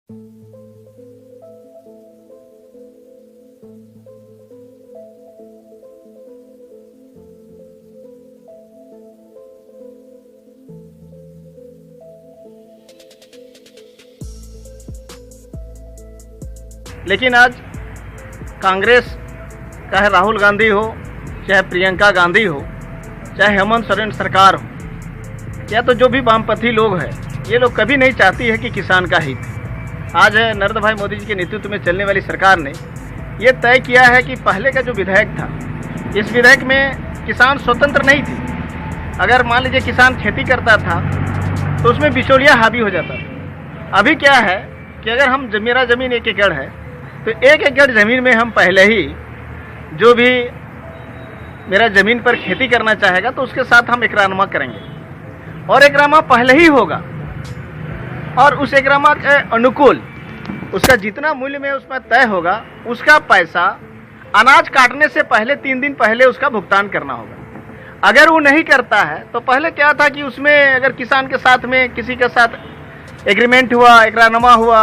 लेकिन आज कांग्रेस चाहे राहुल गांधी हो, चाहे प्रियंका गांधी हो, चाहे हेमंत सोरेन सरकार हो, या तो जो भी वामपंथी लोग हैं, ये लोग कभी नहीं चाहती है कि किसान का हित। आज है नरेंद्र भाई मोदी जी के नेतृत्व में चलने वाली सरकार ने ये तय किया है कि पहले का जो विधेयक था, इस विधेयक में किसान स्वतंत्र नहीं थे। अगर मान लीजिए किसान खेती करता था तो उसमें बिचौलिया हावी हो जाता था। अभी क्या है कि अगर हम मेरा ज़मीन 1 एकड़ है तो 1 एकड़ ज़मीन में हम पहले ही जो भी मेरा ज़मीन पर खेती करना चाहेगा तो उसके साथ हम एकरारनामा करेंगे, और एकरारनामा पहले ही होगा, और उस एकरारनामा के अनुकूल उसका जितना मूल्य में उसमें तय होगा, उसका पैसा अनाज काटने से पहले 3 दिन पहले उसका भुगतान करना होगा। अगर वो नहीं करता है तो पहले क्या था कि उसमें अगर किसान के साथ में किसी के साथ एग्रीमेंट हुआ, एकरारनामा हुआ,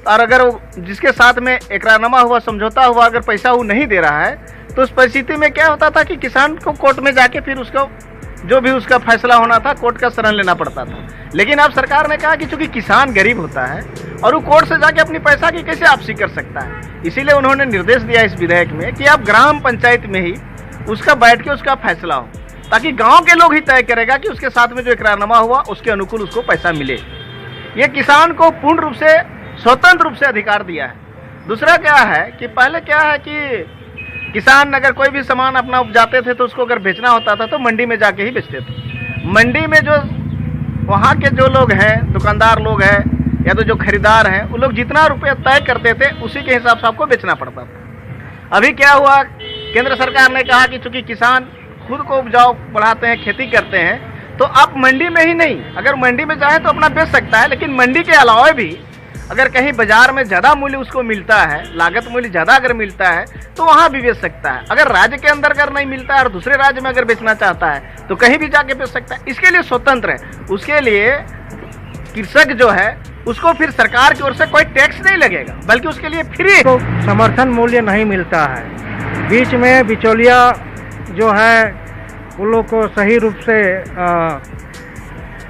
और अगर जिसके साथ में एकरारनामा हुआ, समझौता हुआ, अगर पैसा वो नहीं दे रहा है तो उस परिस्थिति में क्या होता था कि किसान को कोर्ट में जाके फिर उसका जो भी उसका फैसला होना था कोर्ट का शरण लेना पड़ता था। लेकिन अब सरकार ने कहा कि चूंकि किसान गरीब होता है और वो कोर्ट से जाके अपनी पैसा की कैसे वापसी कर सकता है, इसीलिए उन्होंने निर्देश दिया इस विधेयक में कि आप ग्राम पंचायत में ही उसका बैठ के उसका फैसला हो, ताकि गाँव के लोग ही तय करेगा कि उसके साथ में जो एकरारनामा हुआ उसके अनुकूल उसको पैसा मिले। ये किसान को पूर्ण रूप से स्वतंत्र रूप से अधिकार दिया है। दूसरा क्या है कि पहले क्या है कि किसान अगर कोई भी सामान अपना उपजाते थे तो उसको अगर बेचना होता था तो मंडी में जाके ही बेचते थे। मंडी में जो वहाँ के जो लोग हैं, दुकानदार लोग हैं या तो जो खरीदार हैं, वो लोग जितना रुपया तय करते थे उसी के हिसाब से आपको बेचना पड़ता था। अभी क्या हुआ, केंद्र सरकार ने कहा कि चूंकि किसान खुद को उपजाऊ बढ़ाते हैं, खेती करते हैं, तो आप मंडी में ही नहीं, अगर मंडी में चाहे तो अपना बेच सकता है, लेकिन मंडी के अलावा भी अगर कहीं बाजार में ज़्यादा मूल्य उसको मिलता है, लागत मूल्य ज़्यादा अगर मिलता है तो वहाँ भी बेच सकता है। अगर राज्य के अंदर अगर नहीं मिलता है और दूसरे राज्य में अगर बेचना चाहता है तो कहीं भी जाके बेच सकता है। इसके लिए स्वतंत्र है। उसके लिए कृषक जो है उसको फिर सरकार की ओर से कोई टैक्स नहीं लगेगा, बल्कि उसके लिए फ्री तो समर्थन मूल्य नहीं मिलता है। बीच में बिचौलिया जो है उन लोग को सही रूप से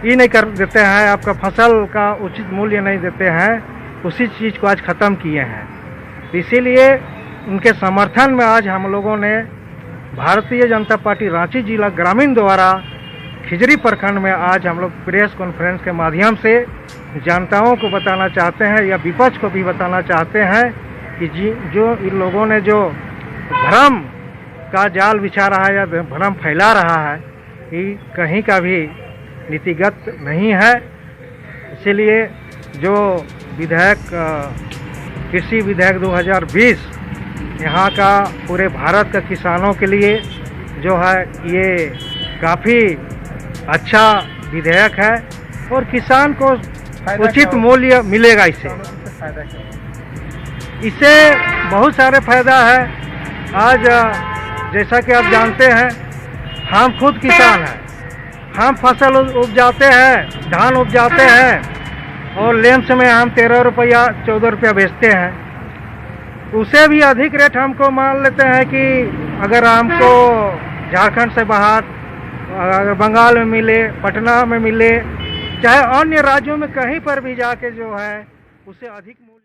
ये नहीं कर देते हैं, आपका फसल का उचित मूल्य नहीं देते हैं, उसी चीज़ को आज ख़त्म किए हैं। इसीलिए उनके समर्थन में आज हम लोगों ने भारतीय जनता पार्टी रांची जिला ग्रामीण द्वारा खिजरी प्रखंड में आज हम लोग प्रेस कॉन्फ्रेंस के माध्यम से जनताओं को बताना चाहते हैं या विपक्ष को भी बताना चाहते हैं कि जो इन लोगों ने जो भ्रम का जाल बिछा रहा है या भ्रम फैला रहा है, कि कहीं का भी नीतिगत नहीं है। इसीलिए जो विधेयक कृषि विधेयक 2020 यहाँ का पूरे भारत का किसानों के लिए जो है ये काफ़ी अच्छा विधेयक है, और किसान को उचित मूल्य मिलेगा। इससे बहुत सारे फायदा है। आज जैसा कि आप जानते हैं, हम खुद किसान हैं, हम फसल उपजाते हैं, धान उपजाते हैं, और लेम्स में हम 13 रुपया 14 रुपया बेचते हैं। उसे भी अधिक रेट हमको मान लेते हैं कि अगर हमको झारखंड से बाहर, अगर बंगाल में मिले, पटना में मिले, चाहे अन्य राज्यों में कहीं पर भी जाके जो है उससे अधिक मूल्य